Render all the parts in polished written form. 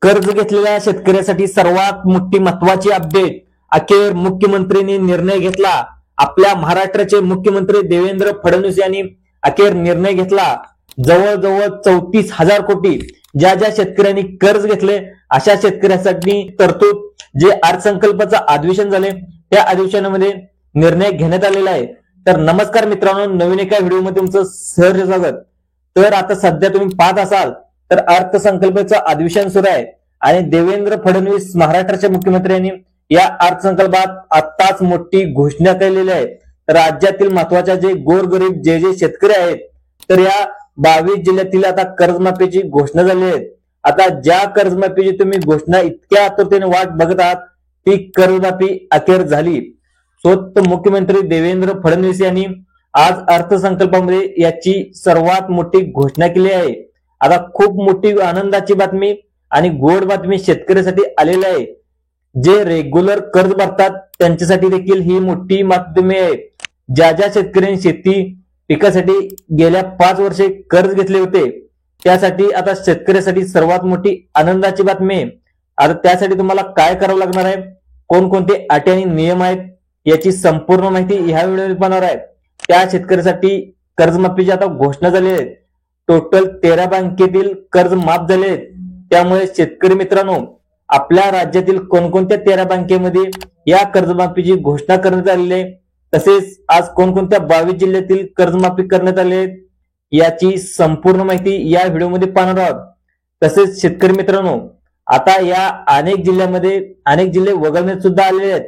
कर्ज घेतलेल्या शेतकऱ्यासाठी सर्वात मोठी महत्वाची अपडेट. अखेर मुख्यमंत्र्यांनी निर्णय घेतला. आपल्या महाराष्ट्राचे मुख्यमंत्री देवेंद्र फडणवीस यांनी अखेर निर्णय घेतला. जवळजवळ 34,000 कोटी ज्या ज्या शेतकऱ्यांनी कर्ज घेतले अशा शेतकऱ्यांसाठी तरतूद जे अर्थसंकल्पाचं अधिवेशन झाले त्या अधिवेशनामध्ये निर्णय घेण्यात आलेला आहे. तर नमस्कार मित्रांनो, नवीन एका व्हिडिओमध्ये तुमचं सहर्ष स्वागत. तर आता सध्या तुम्ही पाहत असाल तर अर्थसंकल्पाचं अधिवेशन सुरू आहे आणि देवेंद्र फडणवीस महाराष्ट्राचे मुख्यमंत्र्यांनी या अर्थसंकल्पात आत्ताच मोठी घोषणा केलेली आहे. राज्यातील महत्वाच्या जे गोरगरीब जे शेतकरी आहेत तर या 22 जिल्ह्यातील आता कर्जमाफीची घोषणा झाली आहे. आता ज्या कर्जमाफीची तुम्ही घोषणा इतक्या आतुरतेने वाट बघत आहात ती कर्जमाफी अखेर झाली. स्वतः मुख्यमंत्री देवेंद्र फडणवीस यांनी आज अर्थसंकल्पामध्ये याची सर्वात मोठी घोषणा केली आहे. आता खूप मोठी आनंदाची बातमी आणि गोड बातमी शेतकऱ्यासाठी आलेली आहे. जे रेग्युलर कर्ज भरतात त्यांच्यासाठी देखील ही मोठी बातमी आहे. ज्या ज्या शेतकऱ्यांनी शेती पिकासाठी गेल्या 5 वर्षे कर्ज घेतले होते त्यासाठी आता शेतकऱ्यासाठी सर्वात मोठी आनंदाची बातमी आहे. आता त्यासाठी तुम्हाला काय करावं लागणार आहे, कोणकोणते अटी आणि नियम आहेत याची संपूर्ण माहिती ह्या व्हिडिओमध्ये पाहणार आहे. त्या शेतकऱ्यासाठी कर्जमाफीची आता घोषणा झाली आहे. टोटल 13 बँकेतील कर्ज माफ झाले आहेत. त्यामुळे शेतकरी मित्रांनो, आपल्या राज्यातील कोणकोणत्या 13 बँकेमध्ये या कर्जमाफीची घोषणा करण्यात आलेली आहे, तसेच आज कोणकोणत्या 22 जिल्ह्यातील कर्जमाफी करण्यात आली आहे याची संपूर्ण माहिती या व्हिडिओमध्ये पाहणार आहोत. तसेच शेतकरी मित्रांनो, आता या अनेक जिल्हे वगळण्यात सुद्धा आलेले आहेत.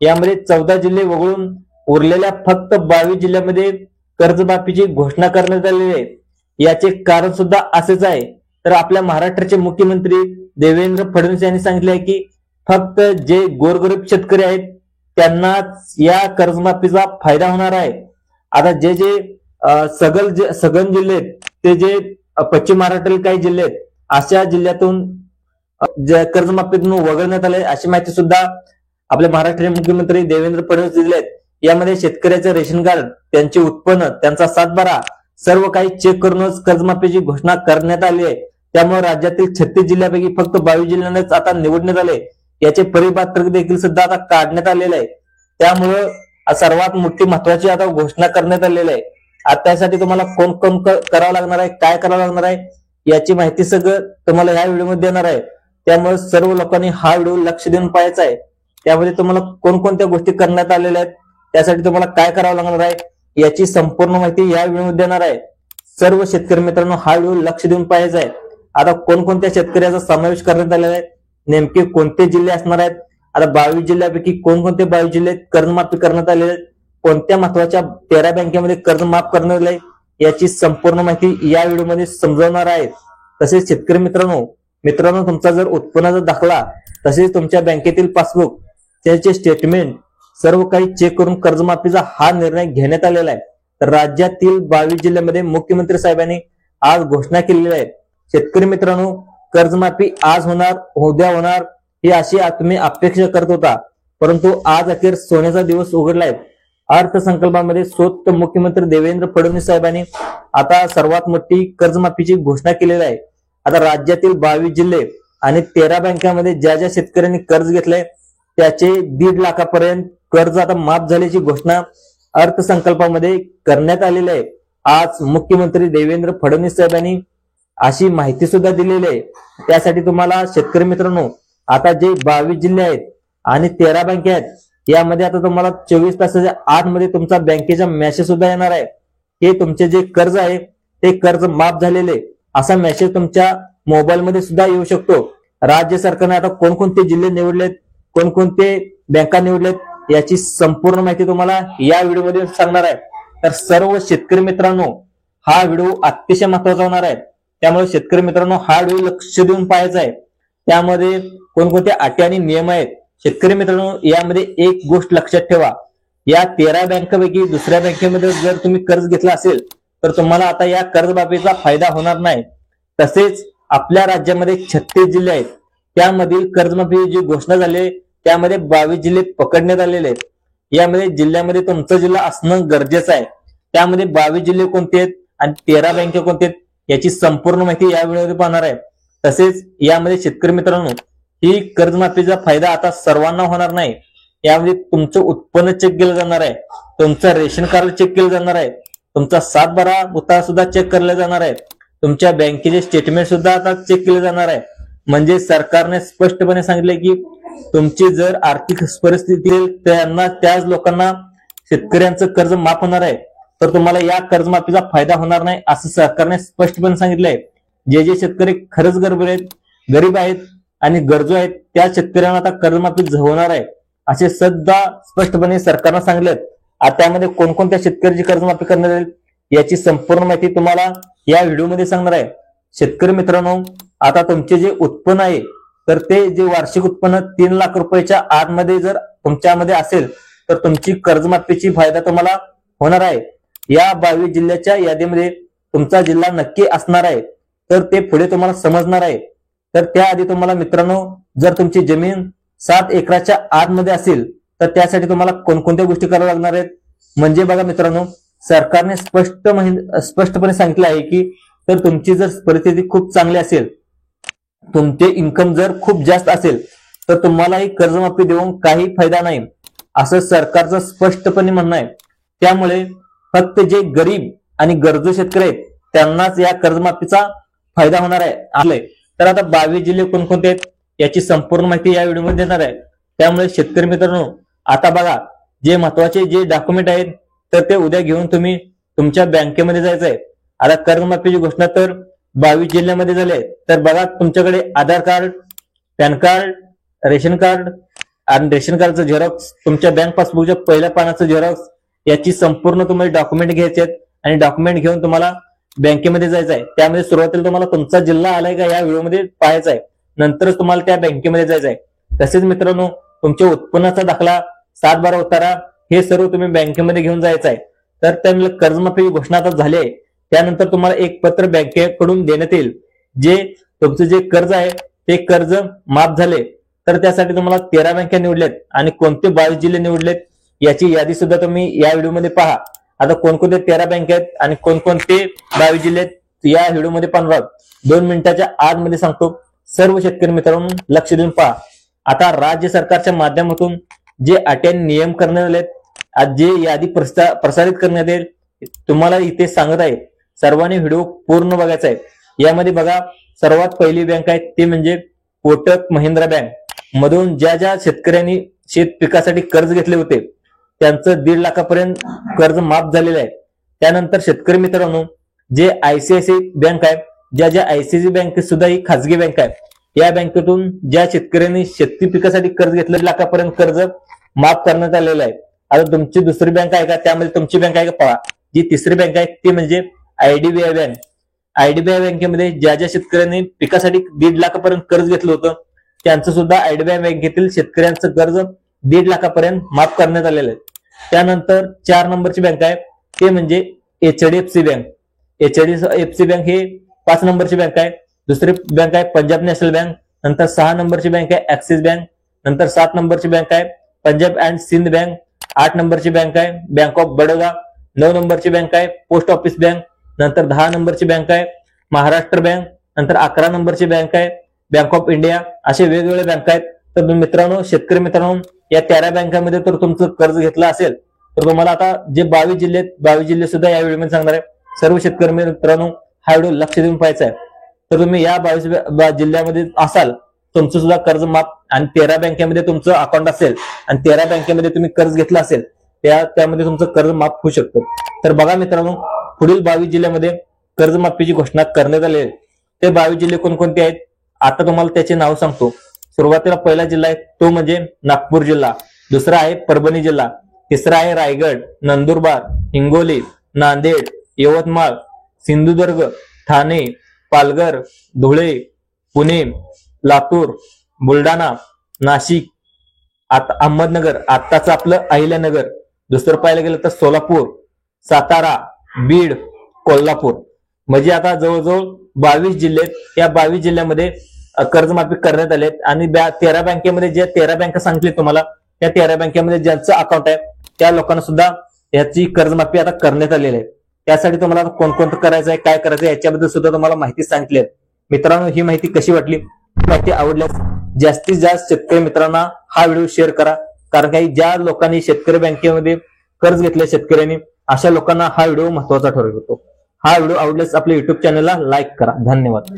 यामध्ये 14 जिल्हे वगळून उरलेल्या फक्त 22 जिल्ह्यामध्ये कर्जमाफीची घोषणा करण्यात आलेली आहे. याचे कारण सुद्धा असेच आहे. तर आपल्या महाराष्ट्राचे मुख्यमंत्री देवेंद्र फडणवीस यांनी सांगितले आहे की फक्त जे गोरगरीब शेतकरी आहेत त्यांनाच या कर्जमाफीचा फायदा होणार आहे. आता जे सगळे जिल्हे ते जे पश्चिम महाराष्ट्रातील काही जिल्हे आहेत अशा जिल्ह्यातून कर्जमाफीतून वगळण्यात आले अशी माहिती सुद्धा आपल्या महाराष्ट्राचे मुख्यमंत्री देवेंद्र फडणवीस दिले आहेत. यामध्ये शेतकऱ्याचे रेशन कार्ड, त्यांचे उत्पन्न, त्यांचा सातबारा सर्व काही चेक करूनच कर्जमाफीची घोषणा करण्यात आली आहे. त्यामुळे राज्यातील 36 जिल्ह्यापैकी फक्त 22 जिल्ह्यांनाच आता निवडण्यात आले. याचे परिपत्रक देखील सुद्धा आता काढण्यात आलेले आहे. त्यामुळं सर्वात मोठी महत्वाची आता घोषणा करण्यात आलेली आहे. आता त्यासाठी तुम्हाला कोण कोण करावं लागणार आहे, काय करावं लागणार आहे याची माहिती सगळं तुम्हाला ह्या व्हिडिओमध्ये देणार आहे. त्यामुळे सर्व लोकांनी हा व्हिडिओ लक्ष देऊन पाहायचा आहे. त्यामध्ये तुम्हाला कोणकोणत्या गोष्टी करण्यात आलेल्या आहेत, त्यासाठी तुम्हाला काय करावं लागणार आहे याची संपूर्ण माहिती या व्हिडिओमध्ये देणार आहे. सर्व शेतकरी मित्रांनो हा व्हिडिओ लक्ष देऊन पाहायचा आहे. आता कोणकोणत्या शेतकऱ्याचा समावेश करण्यात आलेला आहे, नेमके कोणते जिल्हे असणार आहेत, आता 22 जिल्ह्यापैकी कोणकोणते 22 जिल्हे कर्जमाफी करण्यात आलेले आहेत, कोणत्या महत्वाच्या 13 बँकेमध्ये कर्ज माफ करण्यात आले याची संपूर्ण माहिती या व्हिडिओमध्ये समजवणार आहे. तसेच शेतकरी मित्रांनो तुमचा जर उत्पन्नाचा दाखला तसेच तुमच्या बँकेतील पासबुक त्याचे स्टेटमेंट सर्व काही चेक करून कर्जमाफीचा हा निर्णय घेण्यात आलेला आहे. तर राज्यातील 22 जिल्ह्यामध्ये मुख्यमंत्री साहेबांनी आज घोषणा केलेली आहे. शेतकरी मित्रांनो, कर्जमाफी आज होणार, उद्या होणार ही अशी तुम्ही अपेक्षा करत होता, परंतु आज अखेर सोन्याचा दिवस उघडलाय. अर्थसंकल्पामध्ये स्वतः मुख्यमंत्री देवेंद्र फडणवीस साहेबांनी आता सर्वात मोठी कर्जमाफीची घोषणा केलेली आहे. आता राज्यातील 22 जिल्हे आणि 13 बँकांमध्ये ज्या ज्या शेतकऱ्यांनी कर्ज घेतलंय त्याचे 1.5 लाखापर्यंत कर्ज आता माफ झाल्याची घोषणा अर्थसंकल्पामध्ये करण्यात आलेली आहे. आज मुख्यमंत्री देवेंद्र फडणवीस साहेबांनी अशी माहिती सुद्धा दिलेली आहे. त्यासाठी तुम्हाला शेतकरी मित्रांनो, आता जे 22 जिल्हे आहेत आणि 13 बँके आहेत यामध्ये आता तुम्हाला 24 तासाच्या आतमध्ये तुमचा बँकेचा मेसेज सुद्धा येणार आहे. हे तुमचे जे कर्ज आहे ते कर्ज माफ झालेले असा मेसेज तुमच्या मोबाईलमध्ये सुद्धा येऊ शकतो. राज्य सरकारने आता कोणकोणते जिल्हे निवडलेत, कोणकोणते बँका निवडलेत याची संपूर्ण माहिती तुम्हाला या व्हिडिओमध्ये सांगणार आहे. तर सर्व शेतकरी मित्रांनो हा व्हिडिओ अतिशय महत्वाचा होणार आहे. त्यामुळे शेतकरी मित्रांनो हा व्हिडिओ लक्ष देऊन पाहायचा आहे. त्यामध्ये कोणकोणत्या अटी आणि नियम आहेत. शेतकरी मित्रांनो, यामध्ये एक गोष्ट लक्षात ठेवा, या 13 बँकेपैकी दुसऱ्या बँकेमध्ये जर तुम्ही कर्ज घेतला असेल तर तुम्हाला आता या कर्जमाफीचा फायदा होणार नाही. तसेच आपल्या राज्यामध्ये 36 जिल्हे आहेत त्यामधील कर्जमाफी जी घोषणा झाली त्यामध्ये 22 जिल्हे पकडण्यात आलेले आहेत. यामध्ये जिल्ह्यामध्ये तुमचा जिल्हा असणं गरजेचं आहे. त्यामध्ये 22 जिल्हे कोणते आहेत आणि 13 बँके कोणते आहेत याची संपूर्ण माहिती या व्हिडिओमध्ये पाहणार आहे. तसेच यामध्ये शेतकरी मित्रांनो ही कर्जमाफीचा फायदा आता सर्वांना होणार नाही। यामध्ये तुमचं उत्पन्न चेक केलं जाणार आहे, तुमचं रेशन कार्ड चेक केलं जाणार आहे, तुमचा 7/12 उतारा सुद्धा चेक केला जाणार आहे, तुमच्या बँकेचे स्टेटमेंट सुद्धा आता चेक केले जाणार आहे। म्हणजे सरकारने स्पष्टपणे सांगितले की तुमची जर आर्थिक परिस्थिती त्यांना त्याच लोकांना शेतकऱ्यांचं कर्ज माफ होणार आहे, तर तुम्हाला या कर्जमाफीचा फायदा होणार नाही असं सरकारने स्पष्टपणे सांगितलंय। जे जे शेतकरी खरंच गरीब आहेत आणि गरजू आहेत त्या शेतकऱ्यांना आता कर्जमाफी होणार आहे असे सुद्धा स्पष्टपणे सरकारने सांगितलेत। आता त्यामध्ये कोणकोणत्या शेतकऱ्याची कर्जमाफी करण्यात येईल याची संपूर्ण माहिती तुम्हाला या व्हिडिओमध्ये सांगणार आहे। शेतकरी मित्रांनो, आता तुमचे जे उत्पन्न आहे तर ते जे वार्षिक उत्पन्न 3 लाख रुपयाच्या आतमध्ये जर तुमच्यामध्ये असेल तर तुमची कर्जमाफीची फायदा तुम्हाला होणार आहे। या 22 जिल्ह्याच्या यादीमध्ये तुमचा जिल्हा नक्की असणार आहे, तर ते पुढे तुम्हाला समजणार आहे। तर त्याआधी तुम्हाला मित्रांनो, जर तुमची जमीन 7 एकराच्या आतमध्ये असेल तर त्यासाठी तुम्हाला कोणकोणत्या गोष्टी कराव्या लागणार आहेत। म्हणजे बघा मित्रांनो, सरकारने स्पष्टपणे सांगितलं आहे की तर तुमची जर परिस्थिती खूप चांगली असेल, तुमचे इन्कम जर खूप जास्त असेल तर तुम्हाला ही कर्जमाफी देऊन काही फायदा नाही असं सरकारचं स्पष्टपणे म्हणणं आहे। त्यामुळे फक्त जे गरीब आणि गरजू शेतकरी आहेत त्यांनाच या कर्जमाफीचा फायदा होणार आहे। तर आता 22 जिल्हे कोणकोणते आहेत याची संपूर्ण माहिती या व्हिडिओमध्ये देणार आहे। त्यामुळे शेतकरी मित्रांनो, आता बघा जे महत्वाचे जे डॉक्युमेंट आहेत तर ते उद्या घेऊन तुम्ही तुमच्या बँकेमध्ये जायचं आहे। आता कर्जमाफीची घोषणा तर 22 जिल्ह्यामध्ये झाली, तर बघा तुमच्याकडे Aadhaar card, PAN card, ration card आणि रेशन कार्डचं झेरॉक्स, तुमच्या बँक पासबुकच्या पहिल्या पानाचं झेरॉक्स याची संपूर्ण तुम्हाला डॉक्युमेंट घ्यायचे आहेत आणि डॉक्युमेंट घेऊन तुम्हाला बँकेमध्ये जायचं आहे। त्यामध्ये सुरुवातीला तुम्हाला तुमचा जिल्हा आलाय का या व्हिडिओमध्ये पाहायचा आहे, नंतरच तुम्हाला त्या बँकेमध्ये जायचं आहे। तसेच मित्रांनो, तुमच्या उत्पन्नाचा दाखला, 7/12 उतारा हे सर्व तुम्ही बँकेमध्ये घेऊन जायचं आहे। तर त्यामुळे कर्जमाफी घोषणा आता झाली आहे। त्यानंतर तुम्हाला एक पत्र बँकेकडून देण्यात येईल, जे तुमचं जे कर्ज आहे ते कर्ज माफ झाले। तर त्यासाठी तुम्हाला 13 बँका निवडल्यात आणि कोणते 22 जिल्हे निवडलेत याची यादी सुद्धा तुम्ही या व्हिडिओमध्ये पहा। आता कोणकोणते 13 बँक आहेत आणि कोणकोणते 22 जिल्हे आहेत या व्हिडिओमध्ये पाहणार 2 मिनिटाच्या आतमध्ये सांगतो। सर्व शेतकरी मित्रांनो लक्ष देऊन पहा। आता राज्य सरकारच्या माध्यमातून जे अटी आणि नियम करण्यात आलेत, आज जे यादी प्रसारित करण्यात येईल तुम्हाला इथे सांगत आहे, सर्वांनी व्हिडिओ पूर्ण बघायचा आहे। यामध्ये बघा, सर्वात पहिली बँक आहे ते म्हणजे कोटक महिंद्रा बँक मधून ज्या शेतकऱ्यांनी शेत पिकासाठी कर्ज घेतले होते त्यांचं 1.5 लाखापर्यंत कर्ज माफ झालेलं आहे। त्यानंतर शेतकरी मित्रांनो, जे ICICI बँक आहे, ज्या ICICI बँक सुद्धा ही खासगी बँक आहे, या बँकेतून ज्या शेतकऱ्यांनी शेती पिकासाठी कर्ज घेतलं 1 लाखापर्यंत कर्ज माफ करण्यात आलेलं आहे। आता तुमची दुसरी बँक आहे का, त्यामध्ये तुमची बँक आहे का पहा। जी तिसरी बँक आहे ती म्हणजे IDBI बँक। IDBI बँकेमध्ये ज्या शेतकऱ्यांनी पिकासाठी 1.5 लाखापर्यंत कर्ज घेतलं होतं त्यांचं सुद्धा IDBI बँकेतील शेतकऱ्यांचं कर्ज 1.5 लाखापर्यंत माफ करण्यात आलेलं आहे। त्यानंतर 4 नंबरची बँक आहे ते म्हणजे HDFC बँक। HDFC बँक हे 5 नंबरची बँक आहे। दुसरी बँक आहे पंजाब नॅशनल बँक, नंतर 6 नंबरची बँक आहे ऍक्सिस बँक, नंतर 7 नंबरची बँक आहे पंजाब अँड सिंध बँक, 8 नंबरची बँक आहे बँक ऑफ बडोदा, 9 नंबरची बँक आहे पोस्ट ऑफिस बँक, नंतर 10 नंबरची बँक आहे महाराष्ट्र बँक, नंतर 11 नंबरची बँक आहे बँक ऑफ इंडिया। असे वेगवेगळे बँक आहेत। तर मित्रांनो, शेतकरी मित्रांनो, या 13 बँकांमध्ये तर तुमचं कर्ज घेतलं असेल तर तुम्हाला आता जे 22 जिल्हे 22 जिल्हे सुद्धा या व्हिडिओमध्ये सांगणार आहे। सर्व शेतकरी मित्रांनो हा व्हिडिओ लक्ष देऊन पाहायचा आहे। तर तुम्ही या 22 जिल्ह्यामध्ये असाल, तुमचं सुद्धा कर्ज माफ आणि 13 बँकेमध्ये तुमचं अकाउंट असेल आणि 13 बँकेमध्ये तुम्ही कर्ज घेतलं असेल त्यामध्ये तुमचं कर्ज माफ होऊ शकतं। तर बघा मित्रांनो, पुढील 22 जिल्ह्यामध्ये कर्जमाफीची घोषणा करण्यात आली आहे। ते 22 जिल्हे कोणकोणते आहेत आता तुम्हाला त्याचे नाव सांगतो। सुरुवातीला पहिला जिल्हा आहे तो म्हणजे नागपूर जिल्हा, दुसरा आहे परभणी जिल्हा, तिसरा आहे रायगड, नंदुरबार, हिंगोली, नांदेड, यवतमाळ, सिंधुदुर्ग, ठाणे, पालघर, धुळे, पुणे, लातूर, बुलढाणा, नाशिक, आता अहमदनगर, आत्ताच आपलं अहिल्यानगर, दुसरं पाहायला गेलं तर सोलापूर, सातारा, बीड, कोल्हापूर। म्हणजे आता जवळजवळ 22 जिल्हे, या 22 जिल्ह्यामध्ये कर्जमाफी करण्यात आले आणि 13 बँकेमध्ये ज्या 13 बँका सांगितले तुम्हाला, त्या 13 बँकेमध्ये ज्यांचं अकाउंट आहे त्या लोकांना सुद्धा याची कर्जमाफी आता करण्यात आलेली आहे। त्यासाठी तुम्हाला कोणकोणतं करायचं आहे, काय करायचं आहे याच्याबद्दल सुद्धा तुम्हाला माहिती सांगितली आहे। मित्रांनो, ही माहिती कशी वाटली? माहिती आवडल्यास जास्तीत जास्त शेतकरी मित्रांना हा व्हिडिओ शेअर करा, कारण काही ज्या लोकांनी शेतकरी बँकेमध्ये कर्ज घेतले शेतकऱ्यांनी, अशा लोकांना हा व्हिडिओ महत्वाचा ठरू शकतो. हा व्हिडिओ आवडल्यास आपल्या युट्यूब चॅनलला लाईक करा. धन्यवाद.